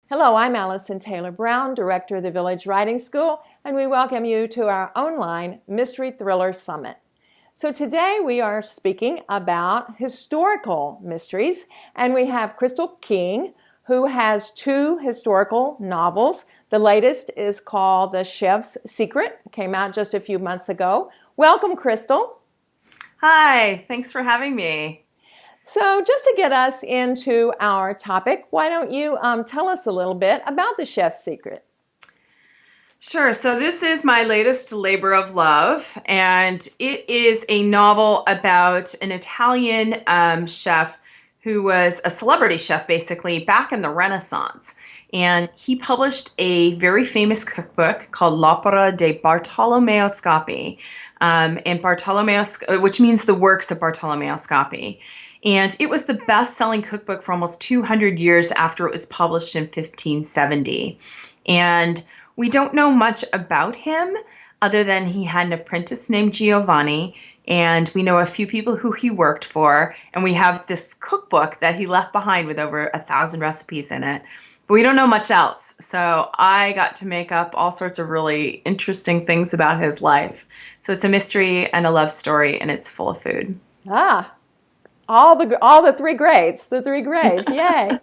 Hello, I'm Allison Taylor Brown, Director of the Village Writing School, and we welcome you to our online Mystery Thriller Summit. So today we are speaking about historical mysteries, and we have Crystal King, who has two historical novels. The latest is called The Chef's Secret, came out just a few months ago. Welcome, Crystal. Hi, thanks for having me. So just to get us into our topic, why don't you tell us a little bit about The Chef's Secret? Sure. So, this is my latest labor of love, and it is a novel about an Italian chef who was a celebrity chef basically back in the Renaissance. And he published a very famous cookbook called L'Opera di Bartolomeo Scoppi, and which means the works of Bartolomeo Scoppi. And it was the best-selling cookbook for almost 200 years after it was published in 1570. And we don't know much about him other than he had an apprentice named Giovanni, and we know a few people who he worked for, and we have this cookbook that he left behind with over 1,000 recipes in it. But we don't know much else. So I got to make up all sorts of really interesting things about his life. So it's a mystery and a love story, and it's full of food. Ah, all the three grades, yay!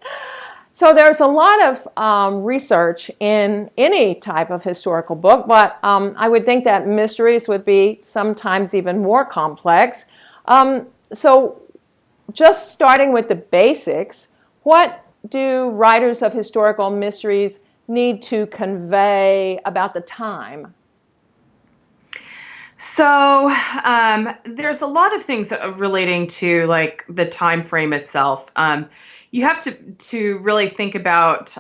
So there's a lot of research in any type of historical book, but I would think that mysteries would be sometimes even more complex. So just starting with the basics, what do writers of historical mysteries need to convey about the time? So there's a lot of things relating to like the time frame itself. You have to really think about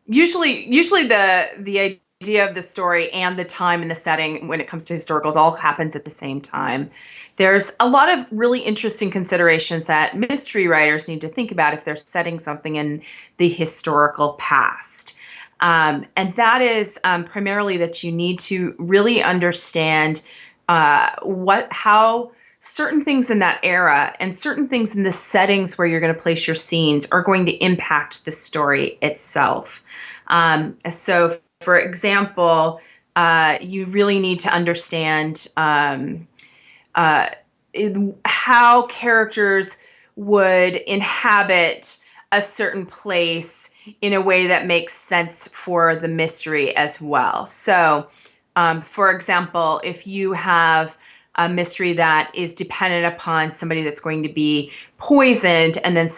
usually the idea of the story and the time and the setting when it comes to historicals all happens at the same time. There's a lot of really interesting considerations that mystery writers need to think about if they're setting something in the historical past. And that is primarily that you need to really understand how certain things in that era and certain things in the settings where you're going to place your scenes are going to impact the story itself. So, for example, you really need to understand how characters would inhabit a certain place in a way that makes sense for the mystery as well. So, for example, if you have a mystery that is dependent upon somebody that's going to be poisoned, and then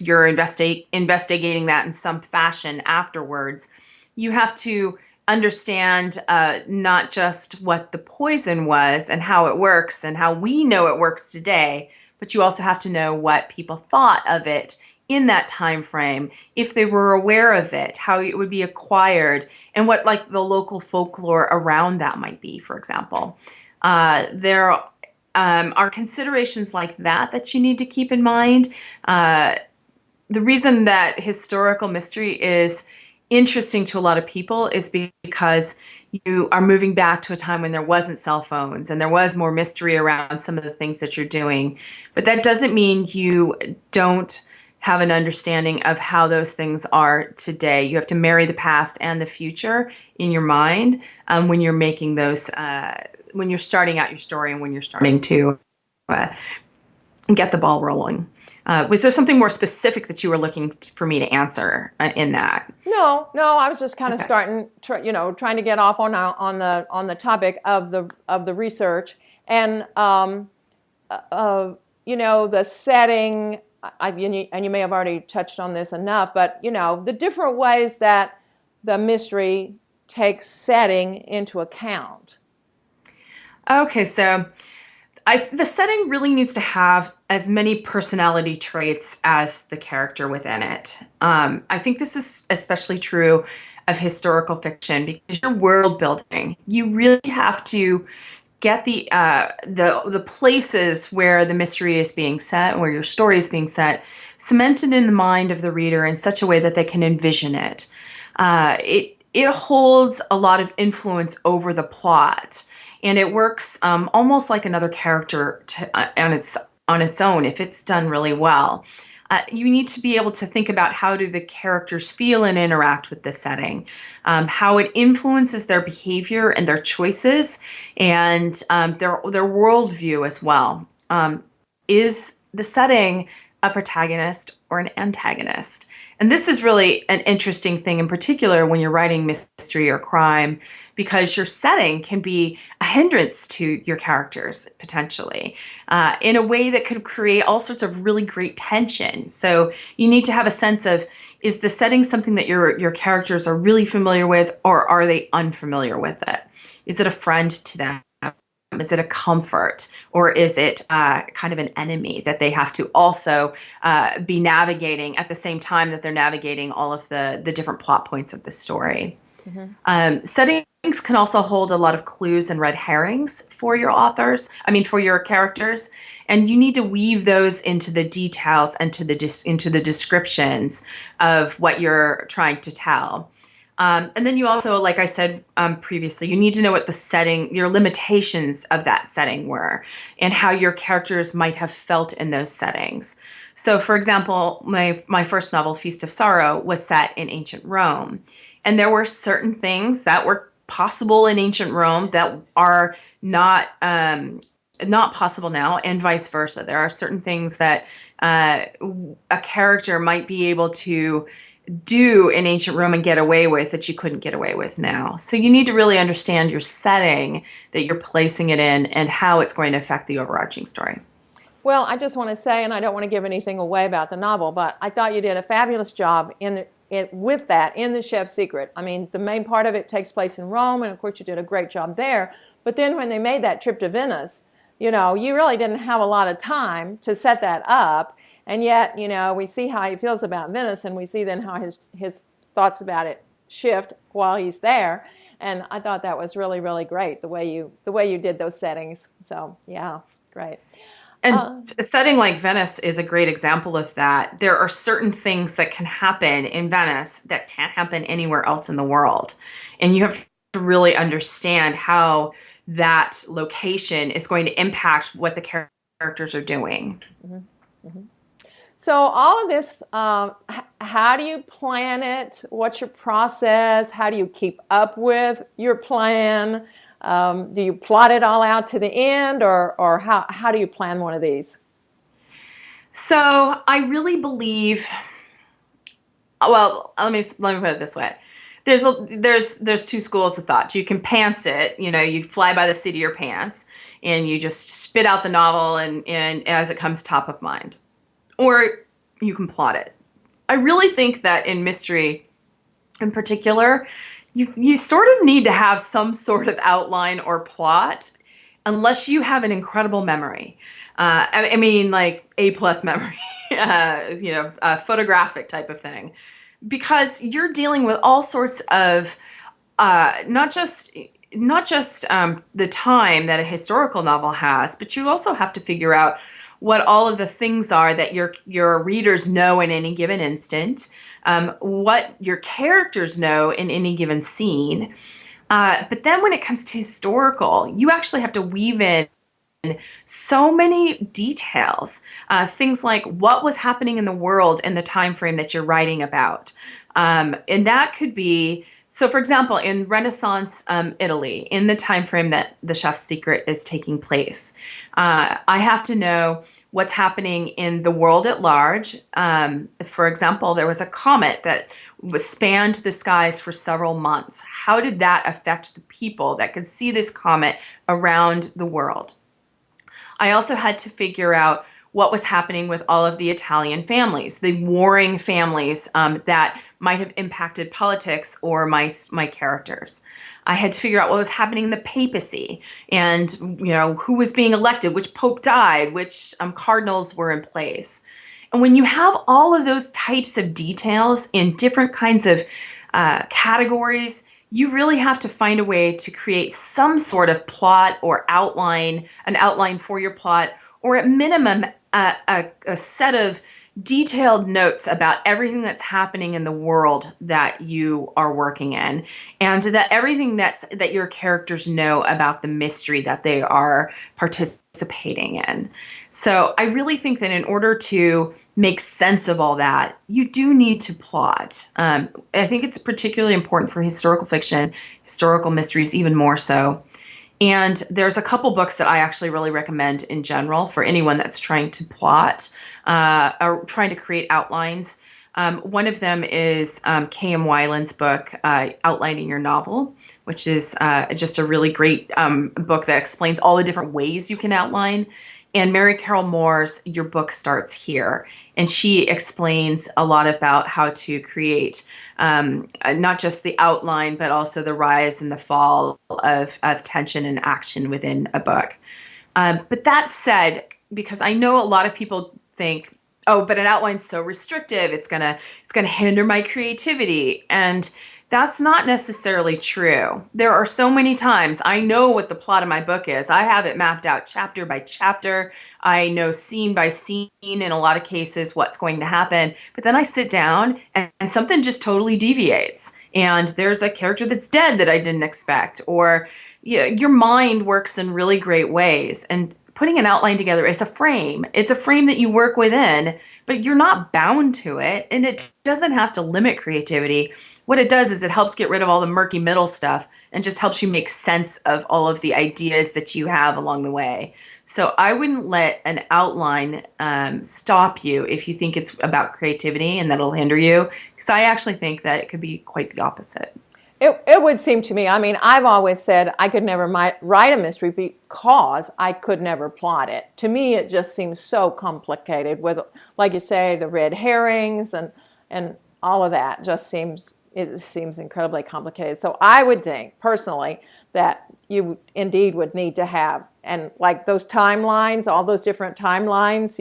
you're investigating that in some fashion afterwards, you have to understand not just what the poison was and how it works and how we know it works today, but you also have to know what people thought of it in that time frame, if they were aware of it, how it would be acquired, and what like the local folklore around that might be, for example. There are considerations like that you need to keep in mind. The reason that historical mystery is interesting to a lot of people is because you are moving back to a time when there wasn't cell phones and there was more mystery around some of the things that you're doing. But that doesn't mean you don't have an understanding of how those things are today. You have to marry the past and the future in your mind when you're making those, when you're starting out your story and when you're starting to get the ball rolling. Was there something more specific that you were looking for me to answer in that? No, I was just kind of Okay. starting, trying to get off on the topic of the research and the setting. And you may have already touched on this enough, but the different ways that the mystery takes setting into account. Okay, so the setting really needs to have as many personality traits as the character within it. I think this is especially true of historical fiction because you're world building. You really have to get the places where the mystery is being set, where your story is being set, cemented in the mind of the reader in such a way that they can envision it. It holds a lot of influence over the plot, and it works almost like another character on its own if it's done really well. You need to be able to think about how do the characters feel and interact with the setting, how it influences their behavior and their choices, and their worldview as well. Is the setting a protagonist or an antagonist? And this is really an interesting thing in particular when you're writing mystery or crime, because your setting can be a hindrance to your characters potentially in a way that could create all sorts of really great tension. So you need to have a sense of, is the setting something that your characters are really familiar with, or are they unfamiliar with it? Is it a friend to them? Is it a comfort, or is it kind of an enemy that they have to also be navigating at the same time that they're navigating all of the different plot points of the story? Settings can also hold a lot of clues and red herrings for your for your characters, and you need to weave those into the details and into the descriptions of what you're trying to tell. And then you also, like I said previously, you need to know what the setting, your limitations of that setting were, and how your characters might have felt in those settings. So, for example, my first novel, Feast of Sorrow, was set in ancient Rome. And there were certain things that were possible in ancient Rome that are not possible now, and vice versa. There are certain things that a character might be able to do in ancient Rome and get away with that you couldn't get away with now. So you need to really understand your setting that you're placing it in and how it's going to affect the overarching story. Well, I just want to say, and I don't want to give anything away about the novel, but I thought you did a fabulous job with that in The Chef's Secret. I mean, the main part of it takes place in Rome, and of course you did a great job there. But then when they made that trip to Venice, you really didn't have a lot of time to set that up. And yet, we see how he feels about Venice, and we see then how his thoughts about it shift while he's there. And I thought that was really, really great, the way you did those settings. So, yeah, great. And a setting like Venice is a great example of that. There are certain things that can happen in Venice that can't happen anywhere else in the world. And you have to really understand how that location is going to impact what the characters are doing. Mm-hmm. Mm-hmm. So all of this, how do you plan it? What's your process? How do you keep up with your plan? Do you plot it all out to the end, or how do you plan one of these? So I really believe, well, let me put it this way. There's two schools of thought. You can pants it, you fly by the seat of your pants, and you just spit out the novel and as it comes top of mind. Or you can plot it. I really think that in mystery in particular, you sort of need to have some sort of outline or plot, unless you have an incredible memory. I mean, like A+ memory, a photographic type of thing, because you're dealing with all sorts of not just the time that a historical novel has, but you also have to figure out what all of the things are that your readers know in any given instant, what your characters know in any given scene. But then when it comes to historical, you actually have to weave in so many details, things like what was happening in the world in the time frame that you're writing about. And that could be, so for example, in Renaissance Italy, in the time frame that The Chef's Secret is taking place, I have to know what's happening in the world at large. For example, there was a comet that spanned the skies for several months. How did that affect the people that could see this comet around the world? I also had to figure out what was happening with all of the Italian families, the warring families that might have impacted politics or my characters. I had to figure out what was happening in the papacy, and who was being elected, which pope died, which cardinals were in place. And when you have all of those types of details in different kinds of categories, you really have to find a way to create some sort of plot or outline, an outline for your plot, or at minimum a set of detailed notes about everything that's happening in the world that you are working in, and that everything that your characters know about the mystery that they are participating in. So I really think that in order to make sense of all that, you do need to plot. I think it's particularly important for historical fiction, historical mysteries even more so. And there's a couple books that I actually really recommend in general for anyone that's trying to plot or trying to create outlines. One of them is K.M. Weiland's book, Outlining Your Novel, which is just a really great book that explains all the different ways you can outline. And Mary Carroll Moore's Your Book Starts Here. And she explains a lot about how to create not just the outline, but also the rise and the fall of tension and action within a book. But that said, because I know a lot of people think, oh, but an outline's so restrictive, it's gonna hinder my creativity. And that's not necessarily true. There are so many times I know what the plot of my book is. I have it mapped out chapter by chapter. I know scene by scene in a lot of cases what's going to happen. But then I sit down and something just totally deviates. And there's a character that's dead that I didn't expect. Or your mind works in really great ways. And putting an outline together is a frame. It's a frame that you work within, but you're not bound to it. And it doesn't have to limit creativity. What it does is it helps get rid of all the murky middle stuff and just helps you make sense of all of the ideas that you have along the way. So I wouldn't let an outline stop you if you think it's about creativity and that'll hinder you, because I actually think that it could be quite the opposite. It would seem to me, I mean, I've always said I could never write a mystery because I could never plot it. To me, it just seems so complicated with, like you say, the red herrings and all of that just seems incredibly complicated. So I would think, personally, that you indeed would need to have, and like those timelines, all those different timelines,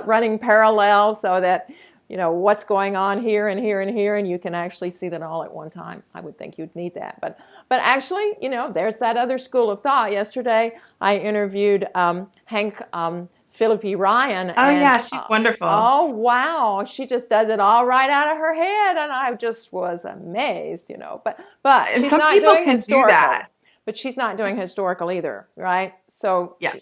running parallel so that, what's going on here and here and here, and you can actually see that all at one time. I would think you'd need that. But actually, there's that other school of thought. Yesterday, I interviewed Hank Philippi Ryan. Oh, yeah, she's wonderful. Oh, wow. She just does it all right out of her head, and I just was amazed, But and she's some not people doing can historical. do that. But she's not doing historical either, right? So yeah.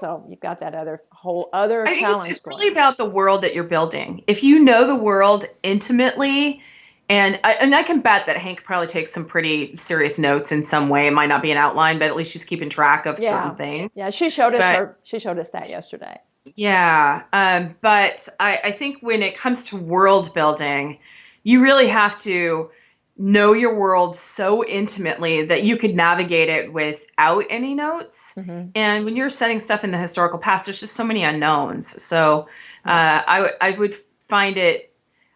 So you've got that whole other challenge. I think it's really about the world that you're building. If you know the world intimately, and I can bet that Hank probably takes some pretty serious notes in some way. It might not be an outline, but at least she's keeping track of certain things. Yeah, she showed us that yesterday. Yeah, but I think when it comes to world building, you really have to know your world so intimately that you could navigate it without any notes. Mm-hmm. And when you're setting stuff in the historical past, there's just so many unknowns. So I would find it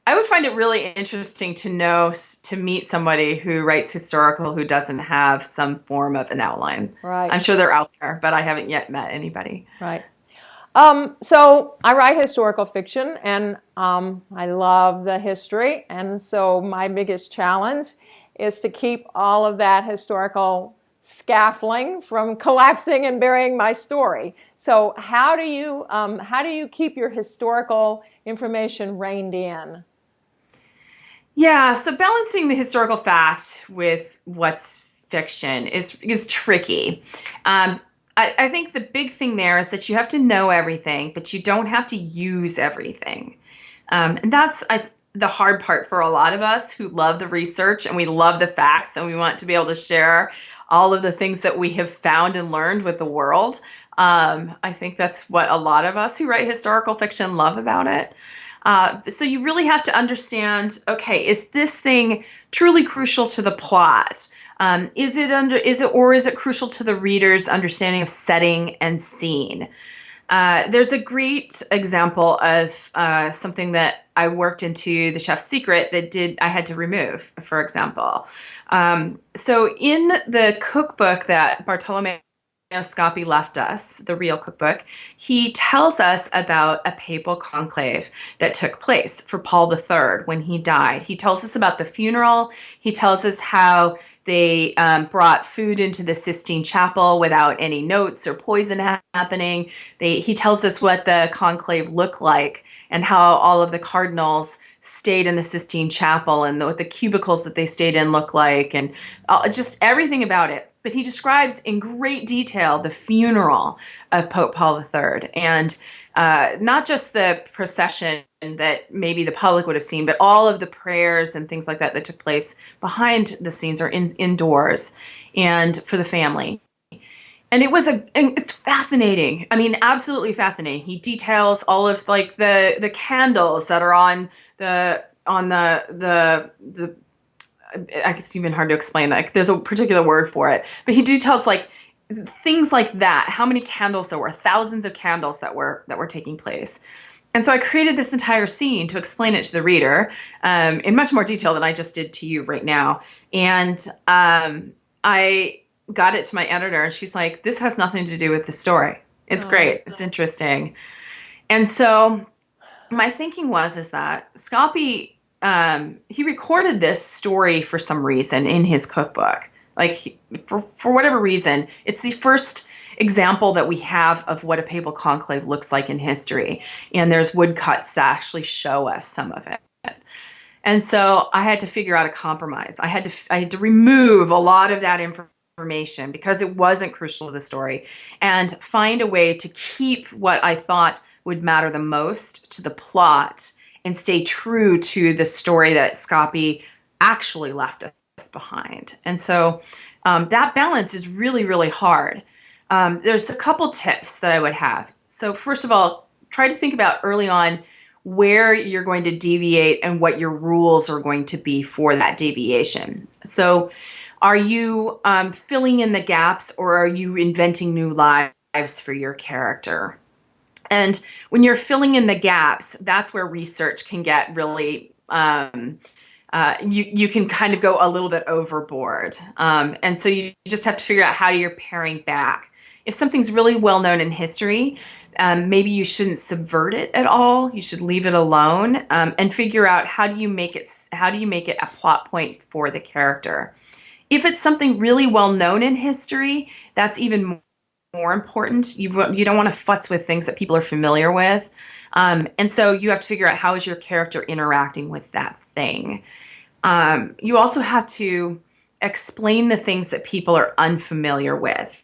really interesting to meet somebody who writes historical who doesn't have some form of an outline. Right. I'm sure they're out there, but I haven't yet met anybody. Right. So I write historical fiction, and I love the history. And so my biggest challenge is to keep all of that historical scaffolding from collapsing and burying my story. So how do you keep your historical information reined in? Yeah, so balancing the historical fact with what's fiction is tricky. I think the big thing there is that you have to know everything, but you don't have to use everything. And that's the hard part for a lot of us who love the research and we love the facts and we want to be able to share all of the things that we have found and learned with the world. I think that's what a lot of us who write historical fiction love about it. So you really have to understand, okay, is this thing truly crucial to the plot? Is it crucial to the reader's understanding of setting and scene? There's a great example of something that I worked into The Chef's Secret that I had to remove, for example. So in the cookbook that Bartolome Scopi left us, the real cookbook, he tells us about a papal conclave that took place for Paul III when he died. He tells us about the funeral. He tells us how they brought food into the Sistine Chapel without any notes or poison happening. He tells us what the conclave looked like and how all of the cardinals stayed in the Sistine Chapel and what the cubicles that they stayed in looked like, and just everything about it. But he describes in great detail the funeral of Pope Paul III, and not just the procession that maybe the public would have seen, but all of the prayers and things like that that took place behind the scenes or indoors and for the family. And it's fascinating. I mean, absolutely fascinating. He details all of like the candles that are on the it's even hard to explain. Like there's a particular word for it, but he details like things like that. How many candles there were, thousands of candles that were taking place. And so I created this entire scene to explain it to the reader in much more detail than I just did to you right now. And I got it to my editor, and she's like, this has nothing to do with the story. It's great. It's interesting. And so my thinking is that Scopi, he recorded this story for some reason in his cookbook. Like for whatever reason, it's the first example that we have of what a papal conclave looks like in history. And there's woodcuts to actually show us some of it. And so I had to figure out a compromise. I had to remove a lot of that information because it wasn't crucial to the story, and find a way to keep what I thought would matter the most to the plot and stay true to the story that Scopi actually left us behind. And so that balance is really, really hard. There's a couple tips that I would have. So first of all, try to think about early on where you're going to deviate and what your rules are going to be for that deviation. So are you filling in the gaps, or are you inventing new lives for your character? And when you're filling in the gaps, that's where research can get really, you can kind of go a little bit overboard. And so you just have to figure out how you're paring back. If something's really well known in history, maybe you shouldn't subvert it at all. You should leave it alone, and figure out how do you make it a plot point for the character. If it's something really well known in history, that's even more important. You don't want to futz with things that people are familiar with. And so you have to figure out how is your character interacting with that thing. You also have to explain the things that people are unfamiliar with.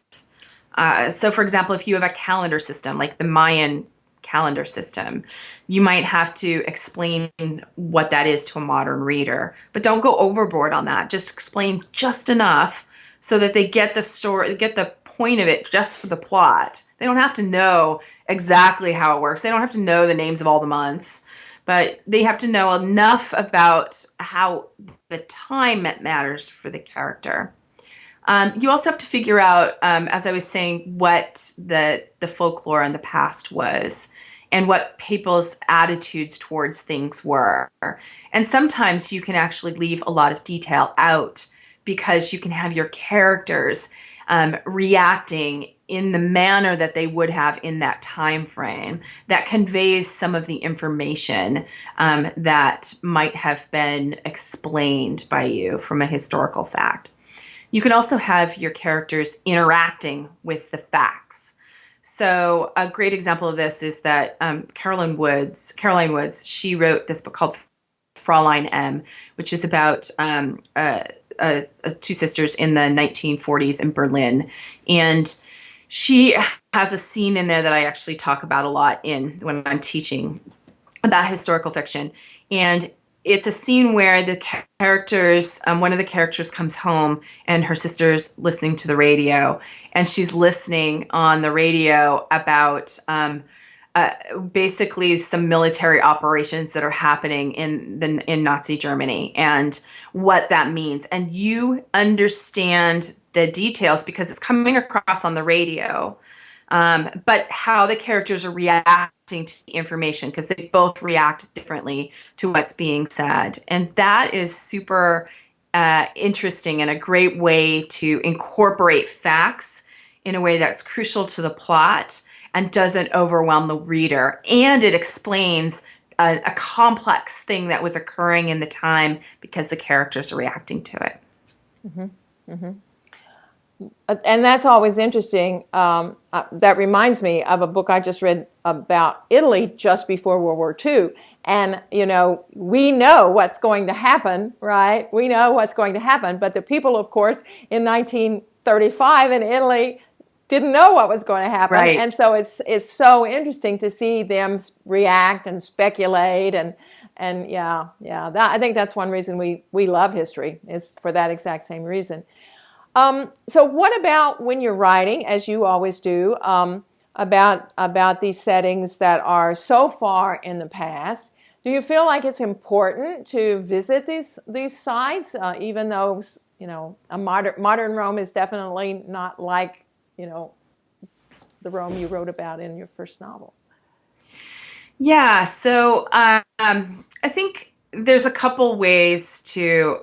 So for example, if you have a calendar system like the Mayan calendar system, you might have to explain what that is to a modern reader, but don't go overboard on that. Just explain just enough so that they get the story, get the point of it just for the plot. They don't have to know exactly how it works. They don't have to know the names of all the months, but they have to know enough about how the time matters for the character. You also have to figure out, as I was saying, what the folklore in the past was and what people's attitudes towards things were. And sometimes you can actually leave a lot of detail out because you can have your characters reacting in the manner that they would have in that time frame that conveys some of the information that might have been explained by you from a historical fact. You can also have your characters interacting with the facts. So a great example of this is that Caroline Woods, she wrote this book called Fraulein M, which is about two sisters in the 1940s in Berlin. And she has a scene in there that I actually talk about a lot when I'm teaching about historical fiction. And it's a scene where the characters, one of the characters comes home and her sister's listening to the radio, and she's listening on the radio about basically some military operations that are happening in Nazi Germany and what that means. And you understand the details because it's coming across on the radio, but how the characters are reacting to the information, because they both react differently to what's being said. And that is super interesting and a great way to incorporate facts in a way that's crucial to the plot and doesn't overwhelm the reader. And it explains a complex thing that was occurring in the time because the characters are reacting to it. And that's always interesting. That reminds me of a book I just read about Italy just before World War II. And, we know what's going to happen, right? We know what's going to happen. But the people, of course, in 1935 in Italy didn't know what was going to happen. Right. And so it's so interesting to see them react and speculate. And I think that's one reason we love history, is for that exact same reason. So what about when you're writing, as you always do, about these settings that are so far in the past? Do you feel like it's important to visit these sites, even though a modern Rome is definitely not like the Rome you wrote about in your first novel? Yeah, so I think there's a couple ways to.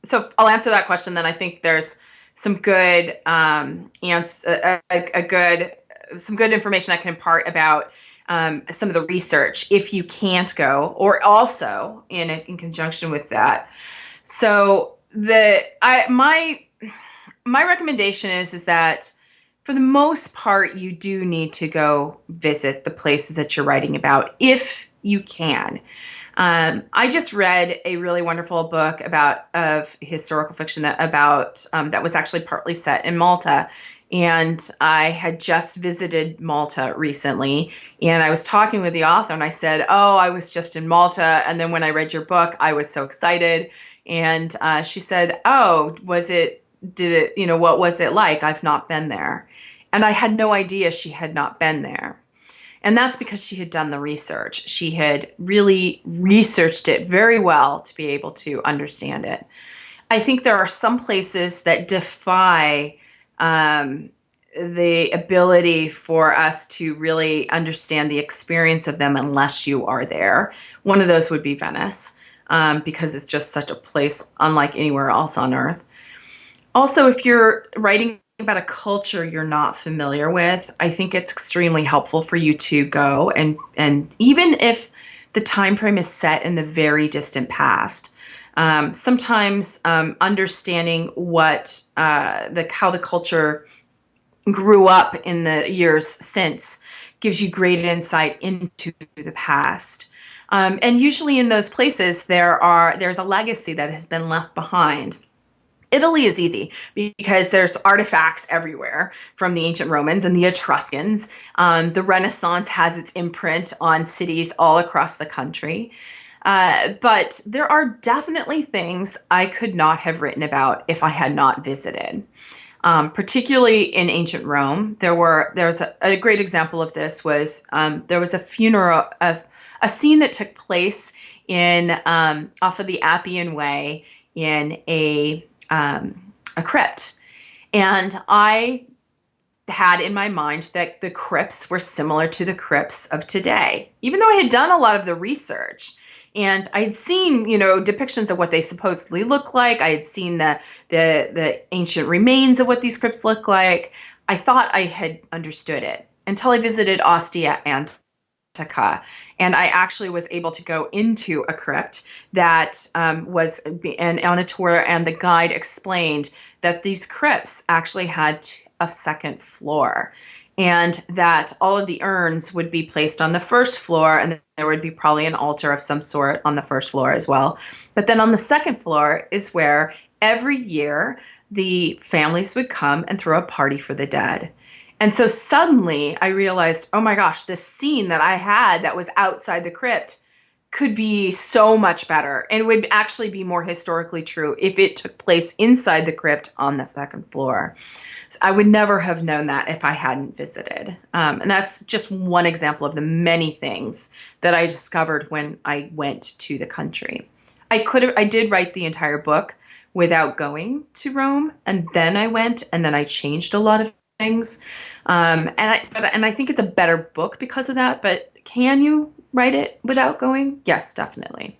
So I'll answer that question. Then I think there's some good some good information I can impart about some of the research if you can't go, or also in conjunction with that. So my recommendation is that for the most part, you do need to go visit the places that you're writing about if you can. I just read a really wonderful book of historical fiction that was actually partly set in Malta. And I had just visited Malta recently, and I was talking with the author, and I said, "Oh, I was just in Malta, and then when I read your book, I was so excited." And she said, "Oh, what was it like? I've not been there." And I had no idea she had not been there. And that's because she had done the research. She had really researched it very well to be able to understand it. I think there are some places that defy the ability for us to really understand the experience of them unless you are there. One of those would be Venice, because it's just such a place unlike anywhere else on earth. Also, if you're writing about a culture you're not familiar with, I think it's extremely helpful for you to go and even if the time frame is set in the very distant past, sometimes understanding what how the culture grew up in the years since gives you great insight into the past. And usually in those places there's a legacy that has been left behind. Italy is easy because there's artifacts everywhere from the ancient Romans and the Etruscans. The Renaissance has its imprint on cities all across the country. But there are definitely things I could not have written about if I had not visited. Particularly in ancient Rome, there's a great example of this was there was a funeral of a scene that took place in off of the Appian Way in a crypt. And I had in my mind that the crypts were similar to the crypts of today, even though I had done a lot of the research. And I'd seen, depictions of what they supposedly look like. I had seen the ancient remains of what these crypts look like. I thought I had understood it until I visited Ostia Antica. And I actually was able to go into a crypt that was on a tour, and the guide explained that these crypts actually had a second floor, and that all of the urns would be placed on the first floor, and there would be probably an altar of some sort on the first floor as well. But then on the second floor is where every year the families would come and throw a party for the dead. And so suddenly I realized, oh my gosh, this scene that I had that was outside the crypt could be so much better, and would actually be more historically true if it took place inside the crypt on the second floor. So I would never have known that if I hadn't visited. And that's just one example of the many things that I discovered when I went to the country. I did write the entire book without going to Rome, and then I went, and then I changed a lot of things. And I think it's a better book because of that. But can you write it without going? Yes, definitely.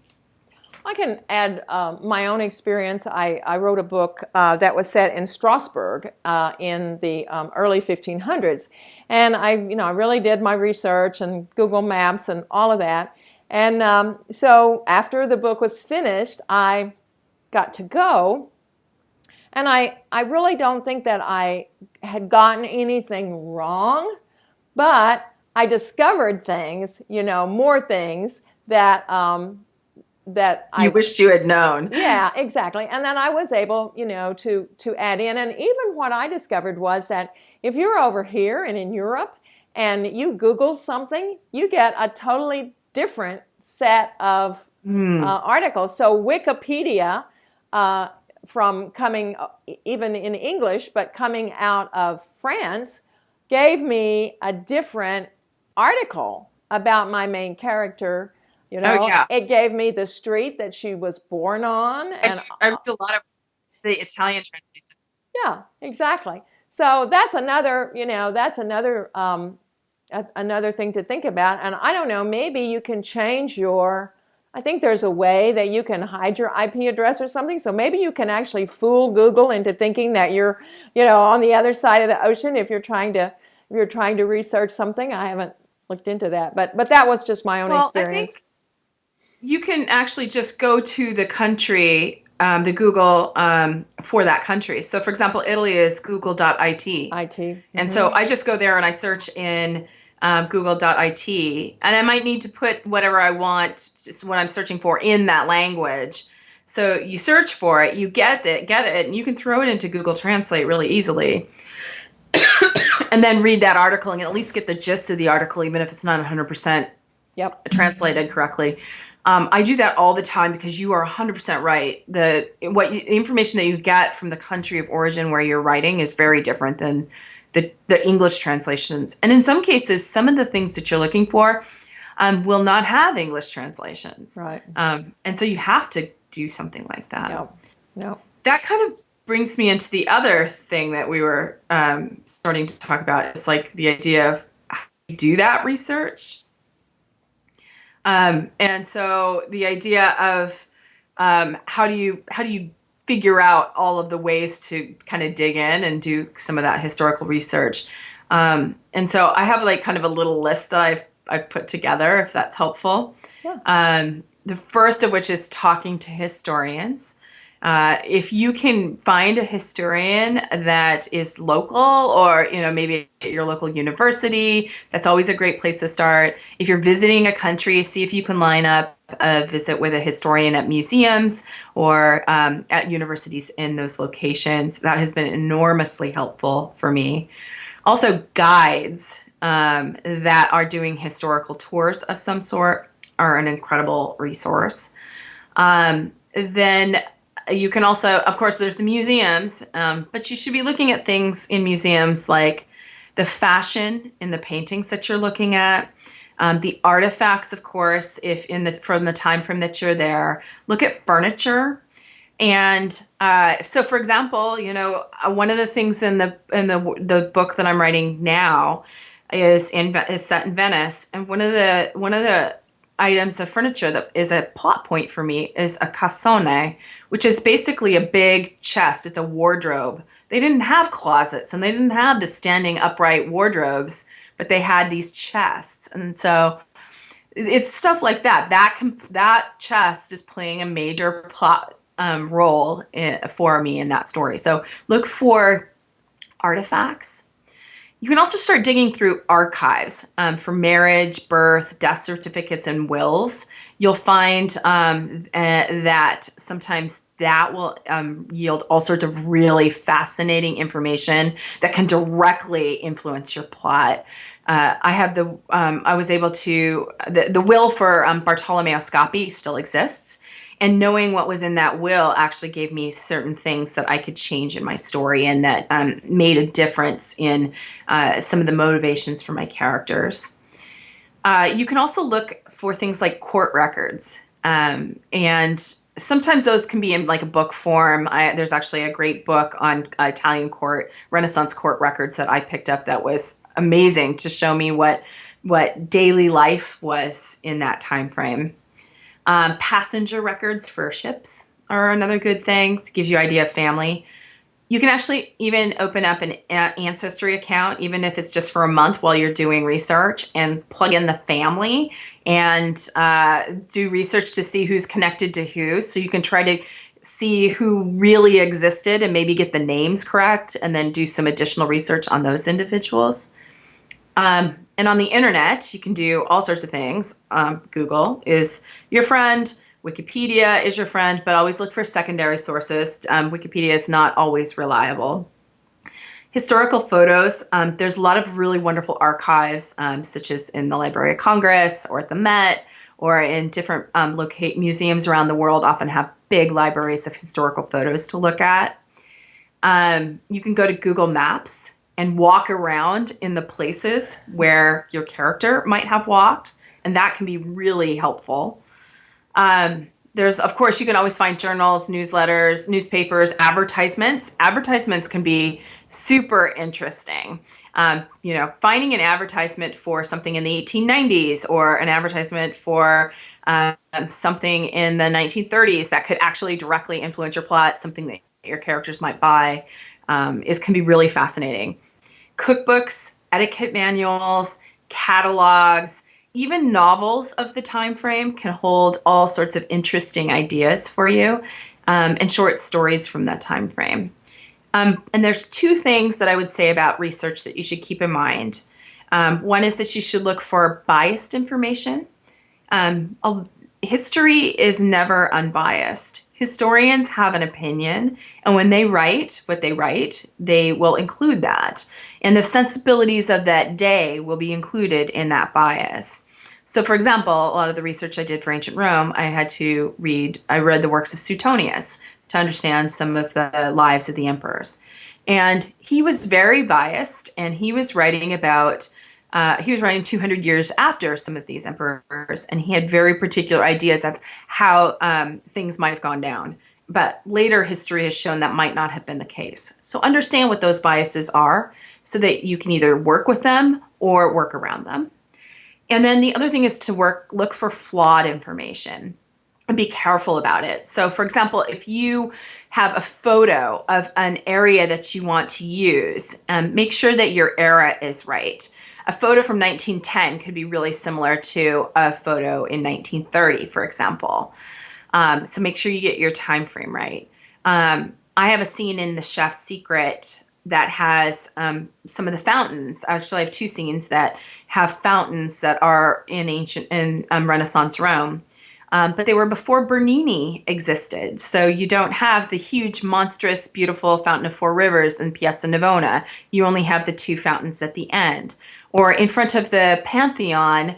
I can add my own experience. I wrote a book that was set in Strasbourg in the early 1500s, and I really did my research and Google Maps and all of that. And so after the book was finished, I got to go, and I really don't think that I had gotten anything wrong, but I discovered things, more things that You wished you had known. yeah, exactly. And then I was able, to add in. And even what I discovered was that if you're over here and in Europe and you Google something, you get a totally different set of articles. So Wikipedia, from coming even in English, but coming out of France, gave me a different article about my main character. Oh, yeah. It gave me the street that she was born on. And I read a lot of the Italian translations. yeah, exactly. So that's another, another thing to think about. And I don't know, maybe you can change I think there's a way that you can hide your IP address or something. So maybe you can actually fool Google into thinking that you're, on the other side of the ocean if you're trying to research something. I haven't looked into that, but that was just my own experience. I think you can actually just go to the country, the Google for that country. So, for example, Italy is google.it. IT. And so I just go there and I search in google.it. And I might need to put whatever I want, just what I'm searching for in that language. So you search for it, you get it, and you can throw it into Google Translate really easily. And then read that article and at least get the gist of the article, even if it's not 100% translated correctly. I do that all the time because you are 100% right. The information that you get from the country of origin where you're writing is very different than the English translations. And in some cases, some of the things that you're looking for will not have English translations. Right. And so you have to do something like that. No. That kind of brings me into the other thing that we were starting to talk about. It's like the idea of how you do that research. And so the idea of how do you figure out all of the ways to kind of dig in and do some of that historical research. And so I have like kind of a little list that I've put together, if that's helpful. Yeah. The first of which is talking to historians. If you can find a historian that is local or, maybe at your local university, that's always a great place to start. If you're visiting a country, see if you can line up a visit with a historian at museums or at universities in those locations. That has been enormously helpful for me. Also, guides that are doing historical tours of some sort are an incredible resource. Then you can also, of course, there's the museums, but you should be looking at things in museums like the fashion in the paintings that you're looking at, the artifacts, of course, from the time frame that you're there. Look at furniture. And so, for example, one of the things in the book that I'm writing now is set in Venice, and one of the items of furniture that is a plot point for me is a cassone, which is basically a big chest. It's a wardrobe. They didn't have closets and they didn't have the standing upright wardrobes, but they had these chests. And so it's stuff like that. That chest is playing a major plot role for me in that story. So look for artifacts. You can also start digging through archives for marriage, birth, death certificates, and wills. You'll find that sometimes that will yield all sorts of really fascinating information that can directly influence your plot. I was able to, the will for Bartolomeo Scappi still exists. And knowing what was in that will actually gave me certain things that I could change in my story and that made a difference in some of the motivations for my characters. You can also look for things like court records. And sometimes those can be in like a book form. There's actually a great book on Italian Renaissance court records that I picked up that was amazing to show me what daily life was in that time frame. Passenger records for ships are another good thing. It gives you an idea of family. You can actually even open up an ancestry account, even if it's just for a month while you're doing research, and plug in the family and do research to see who's connected to who. So you can try to see who really existed and maybe get the names correct, and then do some additional research on those individuals. And on the internet, you can do all sorts of things. Google is your friend. Wikipedia is your friend, but always look for secondary sources. Wikipedia is not always reliable. Historical photos, there's a lot of really wonderful archives, such as in the Library of Congress or at the Met, or in different museums around the world often have big libraries of historical photos to look at. You can go to Google Maps and walk around in the places where your character might have walked, and that can be really helpful. There's, of course, you can always find journals, newsletters, newspapers, advertisements. Advertisements can be super interesting. Finding an advertisement for something in the 1890s or an advertisement for something in the 1930s that could actually directly influence your plot, something that your characters might buy, can be really fascinating. Cookbooks, etiquette manuals, catalogs, even novels of the time frame can hold all sorts of interesting ideas for you, and short stories from that time frame. And there's two things that I would say about research that you should keep in mind. One is that you should look for biased information. History is never unbiased. Historians have an opinion, and when they write what they write, they will include that. And the sensibilities of that day will be included in that bias. So, for example, a lot of the research I did for ancient Rome, I read the works of Suetonius to understand some of the lives of the emperors. And he was very biased, and he was writing 200 years after some of these emperors, and he had very particular ideas of how things might have gone down. But later history has shown that might not have been the case. So understand what those biases are so that you can either work with them or work around them. And then the other thing is to look for flawed information and be careful about it. So, for example, if you have a photo of an area that you want to use, make sure that your era is right. A photo from 1910 could be really similar to a photo in 1930, for example. So make sure you get your time frame right. I have a scene in The Chef's Secret that has some of the fountains. Actually, I have two scenes that have fountains that are in Renaissance Rome. But they were before Bernini existed. So you don't have the huge, monstrous, beautiful Fountain of Four Rivers in Piazza Navona. You only have the two fountains at the end. Or in front of the Pantheon,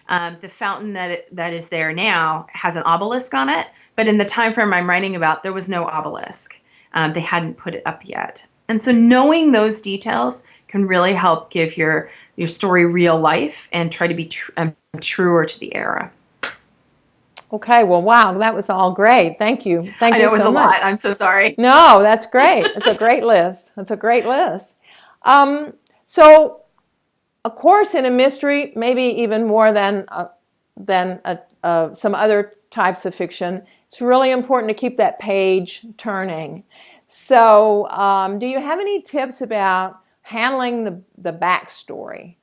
the fountain that is there now has an obelisk on it. But in the time frame I'm writing about, there was no obelisk. They hadn't put it up yet. And so knowing those details can really help give your story real life and try to be truer to the era. Okay, well, wow, that was all great. Thank you. Thank you so much. I know it was a lot. I'm so sorry. No, that's great. It's a great list. It's a great list. So, a course in a mystery, maybe even more than some other types of fiction, it's really important to keep that page turning. So, do you have any tips about handling the backstory?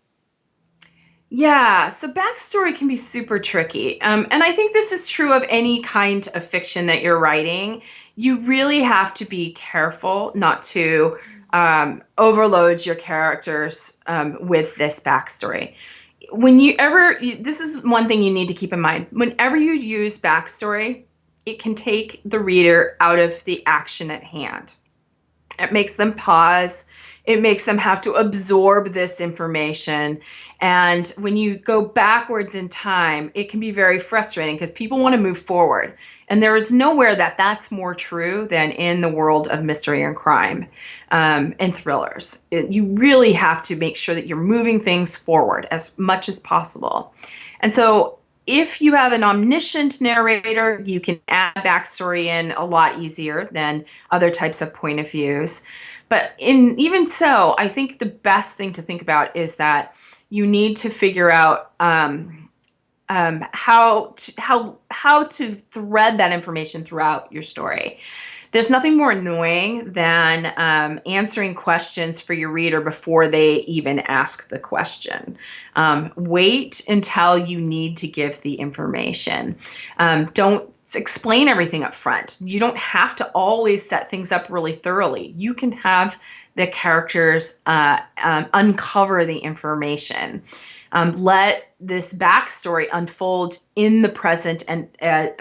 Yeah, so backstory can be super tricky. And I think this is true of any kind of fiction that you're writing. You really have to be careful not to overload your characters with this backstory. This is one thing you need to keep in mind. Whenever you use backstory, it can take the reader out of the action at hand. It makes them pause. It makes them have to absorb this information. And when you go backwards in time, it can be very frustrating because people want to move forward. And there is nowhere that's more true than in the world of mystery and crime and thrillers. You really have to make sure that you're moving things forward as much as possible. And so if you have an omniscient narrator, you can add backstory in a lot easier than other types of point of views. But even so, I think the best thing to think about is that you need to figure out how to thread that information throughout your story. There's nothing more annoying than answering questions for your reader before they even ask the question. Wait until you need to give the information. Don't explain everything up front. You don't have to always set things up really thoroughly. You can have the characters uncover the information. Let this backstory unfold in the present and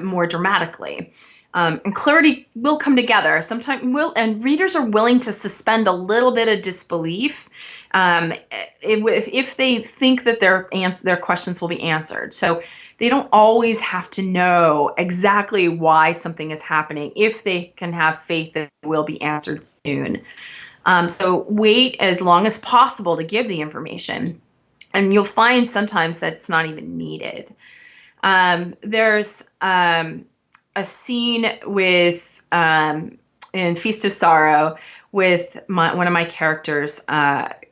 more dramatically. And clarity will come together. Sometimes and readers are willing to suspend a little bit of disbelief if they think that their questions will be answered. So they don't always have to know exactly why something is happening if they can have faith that it will be answered soon. So wait as long as possible to give the information. And you'll find sometimes that it's not even needed. There's a scene with in Feast of Sorrow with one of my characters,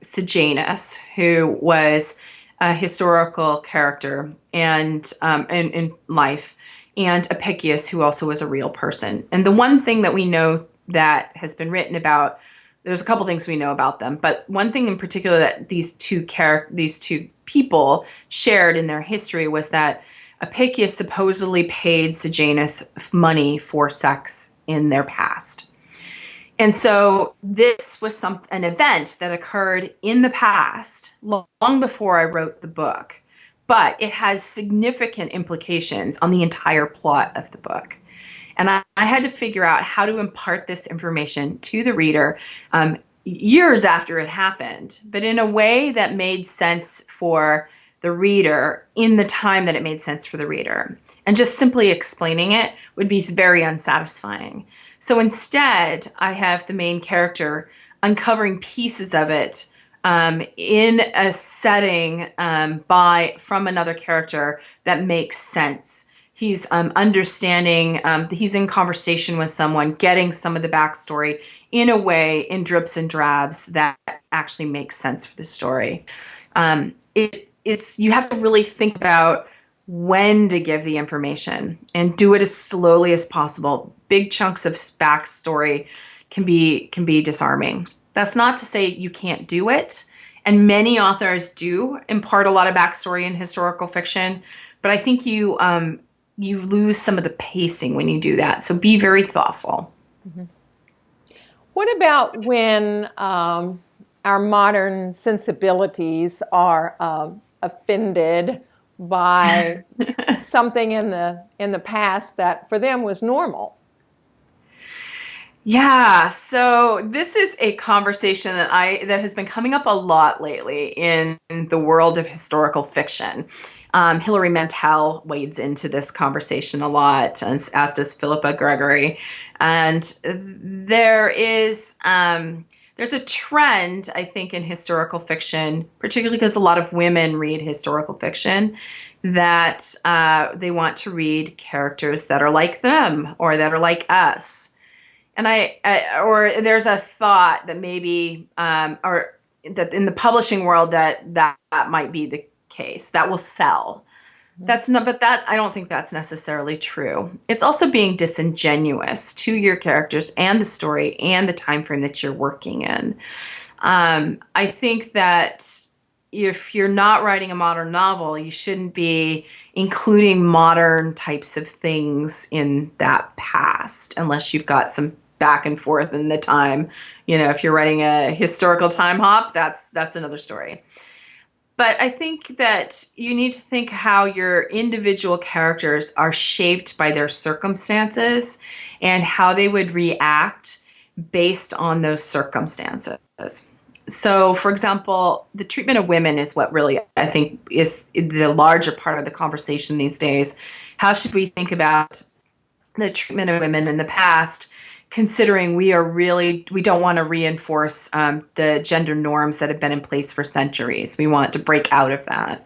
Sejanus, who was a historical character and in life, and Apicius, who also was a real person. And the one thing that we know that has been written about, there's a couple things we know about them, but one thing in particular that these two people shared in their history was that Apicius supposedly paid Sejanus money for sex in their past. And so this was an event that occurred in the past, long before I wrote the book, but it has significant implications on the entire plot of the book. And I had to figure out how to impart this information to the reader years after it happened, but in a way that made sense for the reader in the time that it made sense for the reader. And just simply explaining it would be very unsatisfying. So instead, I have the main character uncovering pieces of it in a setting from another character that makes sense. He's understanding, he's in conversation with someone, getting some of the backstory in a way, in drips and drabs, that actually makes sense for the story. You have to really think about when to give the information and do it as slowly as possible. Big chunks of backstory can be disarming. That's not to say you can't do it, and many authors do impart a lot of backstory in historical fiction, but I think you lose some of the pacing when you do that. So be very thoughtful. Mm-hmm. What about when our modern sensibilities are offended by something in the past that for them was normal? Yeah, so this is a conversation that has been coming up a lot lately in the world of historical fiction. Hilary Mantel wades into this conversation a lot, as does Philippa Gregory. And there's a trend, I think, in historical fiction, particularly because a lot of women read historical fiction, that they want to read characters that are like them or that are like us. And or there's a thought that maybe, or that in the publishing world that might be the case, that will sell. I don't think that's necessarily true. It's also being disingenuous to your characters and the story and the time frame that you're working in. I think that if you're not writing a modern novel, you shouldn't be including modern types of things in that past, unless you've got some back and forth in the time. If you're writing a historical time hop, that's another story. But I think that you need to think how your individual characters are shaped by their circumstances and how they would react based on those circumstances. So, for example, the treatment of women is what really, I think, is the larger part of the conversation these days. How should we think about the treatment of women in the past, considering we don't want to reinforce the gender norms that have been in place for centuries? We want to break out of that.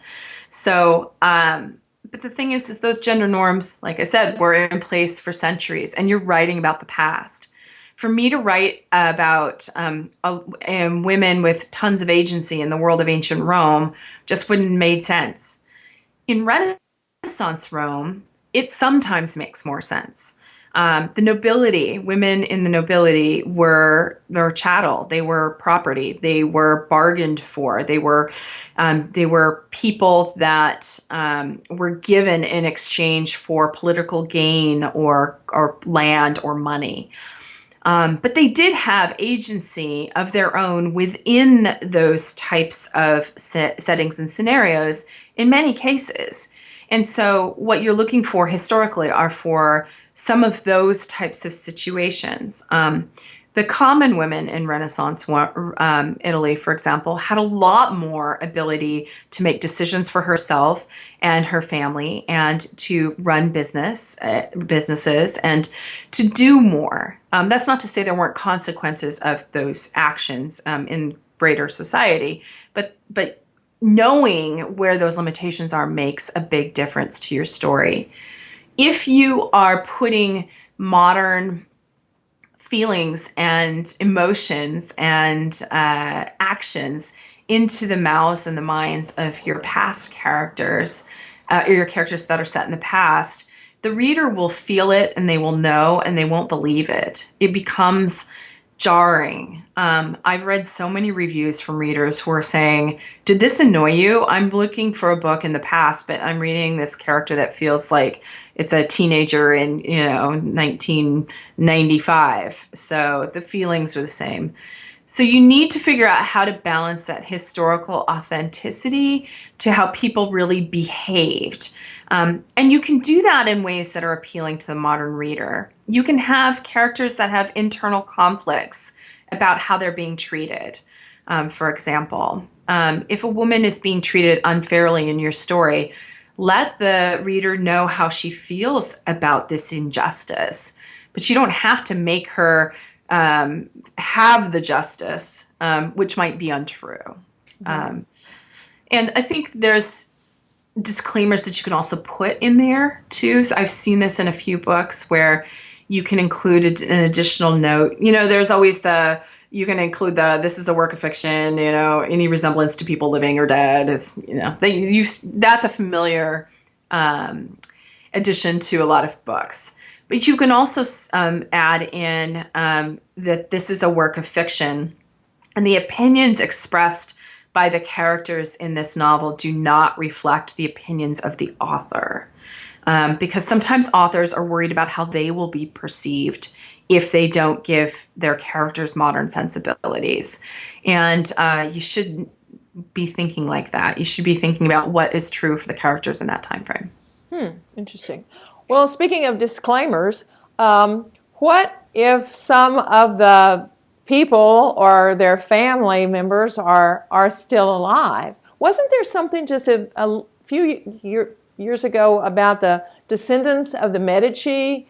So, but the thing is those gender norms, like I said, were in place for centuries, and you're writing about the past. For me to write about women with tons of agency in the world of ancient Rome just wouldn't have made sense. In Renaissance Renaissance Rome, it sometimes makes more sense. The nobility, women in the nobility were chattel. They were property. They were bargained for. They were people that were given in exchange for political gain or land or money. But they did have agency of their own within those types of settings and scenarios in many cases. And so, what you're looking for historically are for some of those types of situations. The common women in Renaissance Italy, for example, had a lot more ability to make decisions for herself and her family, and to run businesses, and to do more. That's not to say there weren't consequences of those actions in greater society, but knowing where those limitations are makes a big difference to your story. If you are putting modern feelings and emotions and actions into the mouths and the minds of your past characters, or your characters that are set in the past, the reader will feel it, and they will know, and they won't believe it. It becomes jarring. I've read so many reviews from readers who are saying, did this annoy you? I'm looking for a book in the past, but I'm reading this character that feels like it's a teenager in 1995. So the feelings are the same. So you need to figure out how to balance that historical authenticity to how people really behaved. And you can do that in ways that are appealing to the modern reader. You can have characters that have internal conflicts about how they're being treated. For example, if a woman is being treated unfairly in your story, let the reader know how she feels about this injustice. But you don't have to make her have the justice, which might be untrue. And I think there's disclaimers that you can also put in there too. So I've seen this in a few books where you can include an additional note. There's always you can include this is a work of fiction, any resemblance to people living or dead is, that's a familiar addition to a lot of books. But you can also add in that this is a work of fiction, and the opinions expressed by the characters in this novel do not reflect the opinions of the author. Because sometimes authors are worried about how they will be perceived if they don't give their characters modern sensibilities. And you shouldn't be thinking like that. You should be thinking about what is true for the characters in that time frame. Interesting. Well, speaking of disclaimers, what if some of the people or their family members are still alive? Wasn't there something just a few years ago about the descendants of the Medici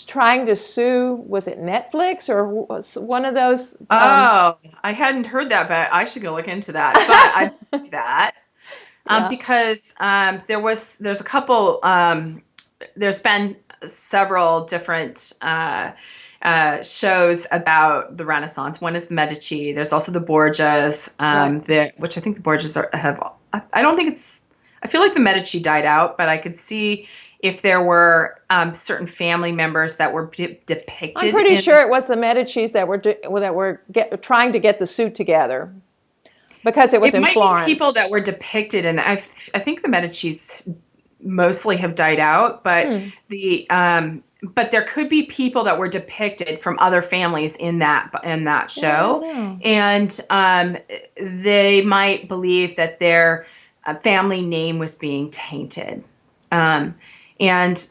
trying to sue? Was it Netflix or was one of those? I hadn't heard that, but I should go look into that. But I think that because there's a couple. There's been several different shows about the Renaissance. One is the Medici. There's also the Borgias, which I think the Borgias have. I don't think it's. I feel like the Medici died out, but I could see if there were certain family members that were depicted. I'm pretty sure it was the Medicis that were trying to get the suit together because it was in Florence. Be people that were depicted, and I think the Medicis mostly have died out, but but there could be people that were depicted from other families in that show, and they might believe that their family name was being tainted, and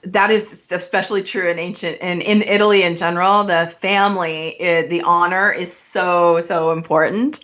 that is especially true in in Italy in general. The family, the honor is so important.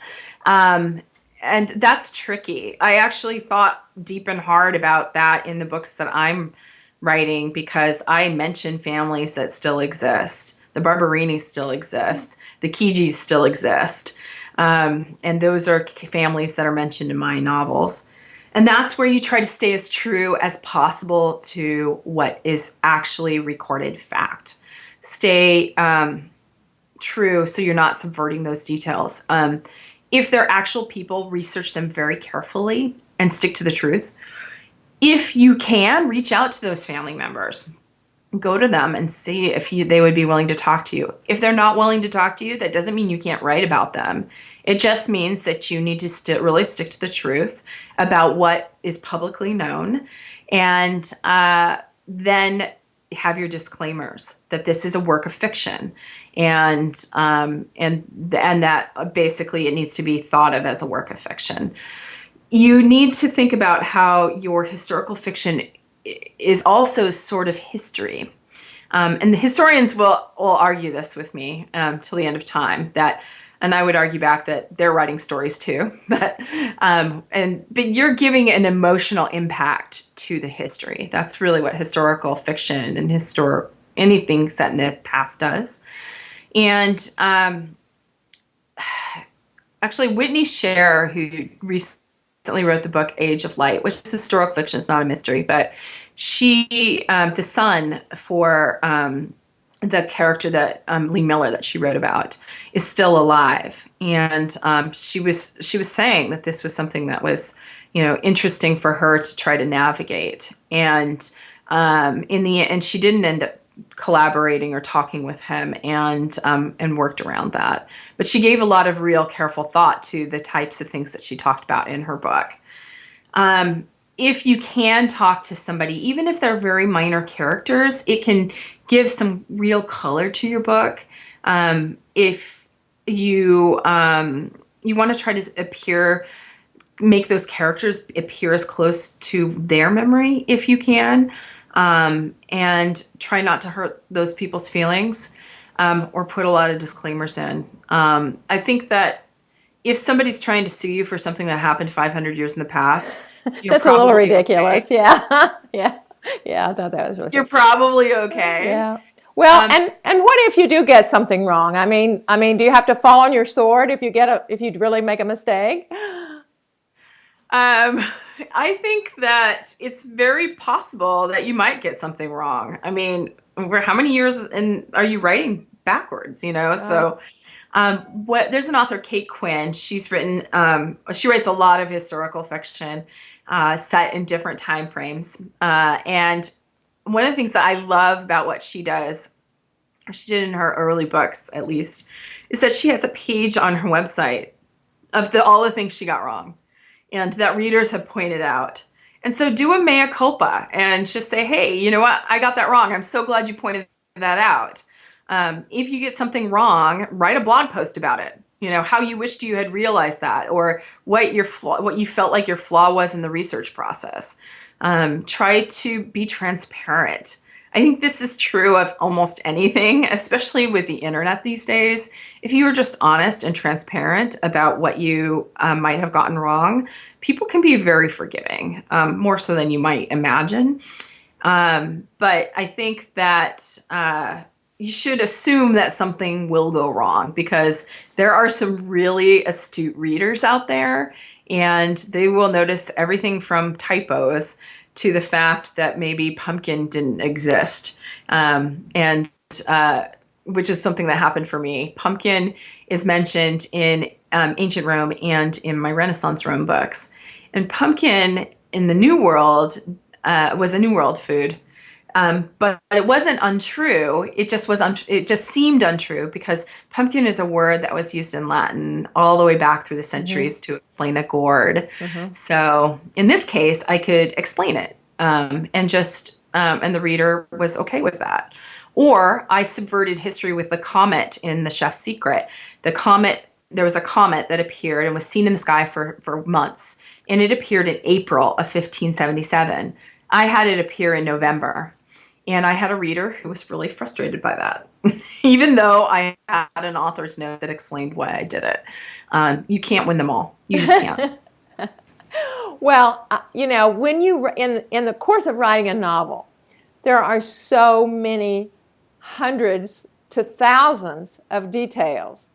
And that's tricky. I actually thought deep and hard about that in the books that I'm writing, because I mention families that still exist. The Barbarinis still exist. The Chigis still exist. And those are families that are mentioned in my novels. And that's where you try to stay as true as possible to what is actually recorded fact. Stay true so you're not subverting those details. If they're actual people, research them very carefully and stick to the truth. If you can, reach out to those family members. Go to them and see if they would be willing to talk to you. If they're not willing to talk to you, that doesn't mean you can't write about them. It just means that you need to really stick to the truth about what is publicly known, and then have your disclaimers that this is a work of fiction, and that basically it needs to be thought of as a work of fiction. You need to think about how your historical fiction is also sort of history. And the historians will argue this with me till the end of time, and I would argue back that they're writing stories too, but you're giving an emotional impact to the history. That's really what historical fiction and anything set in the past does. And actually, Whitney Scher, who recently wrote the book Age of Light, which is historical fiction, it's not a mystery, but she, the son for the character that Lee Miller that she wrote about, is still alive, and she was saying that this was something that was, interesting for her to try to navigate, and in the end, she didn't end up collaborating or talking with him, and worked around that. But she gave a lot of real careful thought to the types of things that she talked about in her book. If you can talk to somebody, even if they're very minor characters, it can give some real color to your book. If you want to try to make those characters appear as close to their memory if you can, and try not to hurt those people's feelings, or put a lot of disclaimers in. I think that if somebody's trying to sue you for something that happened 500 years in the past, that's a little ridiculous. Okay. Yeah. I thought that was really You're probably okay. Yeah. Well, and what if you do get something wrong? I mean, do you have to fall on your sword if you really make a mistake? I think that it's very possible that you might get something wrong. I mean, how many years are you writing backwards? So. There's an author, Kate Quinn. She's written. She writes a lot of historical fiction set in different time frames. And one of the things that I love about what she does, or she did in her early books at least, is that she has a page on her website of all the things she got wrong, and that readers have pointed out. And so do a mea culpa and just say, hey, you know what? I got that wrong. I'm so glad you pointed that out. If you get something wrong, write a blog post about it. How you wished you had realized that, or what you felt like your flaw was in the research process. Try to be transparent. I think this is true of almost anything, especially with the internet these days. If you are just honest and transparent about what you might have gotten wrong, people can be very forgiving, more so than you might imagine. But I think that you should assume that something will go wrong, because there are some really astute readers out there, and they will notice everything from typos to the fact that maybe pumpkin didn't exist, and which is something that happened for me. Pumpkin is mentioned in ancient Rome and in my Renaissance Rome books, and pumpkin in the New World was a New World food. But it wasn't untrue. It just it just seemed untrue, because pumpkin is a word that was used in Latin all the way back through the centuries to explain a gourd. So in this case, I could explain it, and the reader was okay with that. Or I subverted history with the comet in The Chef's Secret. There was a comet that appeared and was seen in the sky for months, and it appeared in April of 1577. I had it appear in November. And I had a reader who was really frustrated by that, even though I had an author's note that explained why I did it. You can't win them all. You just can't. Well, when you in the course of writing a novel, there are so many hundreds to thousands of details,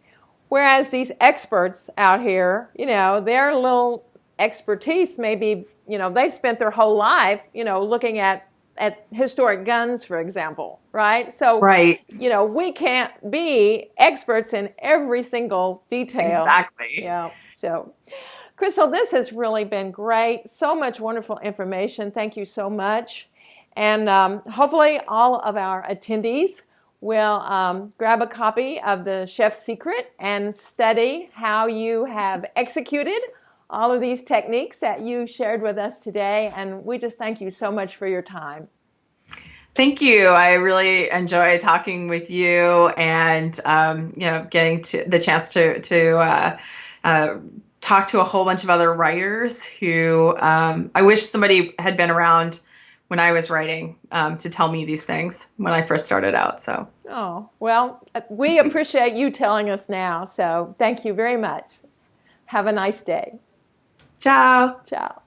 whereas these experts out here, their little expertise maybe, they've spent their whole life, looking at historic guns, for example, right? So, right. We can't be experts in every single detail. Exactly. Yeah. So, Crystal, this has really been great. So much wonderful information. Thank you so much. And hopefully all of our attendees will grab a copy of The Chef's Secret and study how you have executed all of these techniques that you shared with us today. And we just thank you so much for your time. Thank you. I really enjoy talking with you and getting to the chance to talk to a whole bunch of other writers who I wish somebody had been around when I was writing to tell me these things when I first started out. So. Oh, well, we appreciate you telling us now. So thank you very much. Have a nice day. Ciao. Ciao.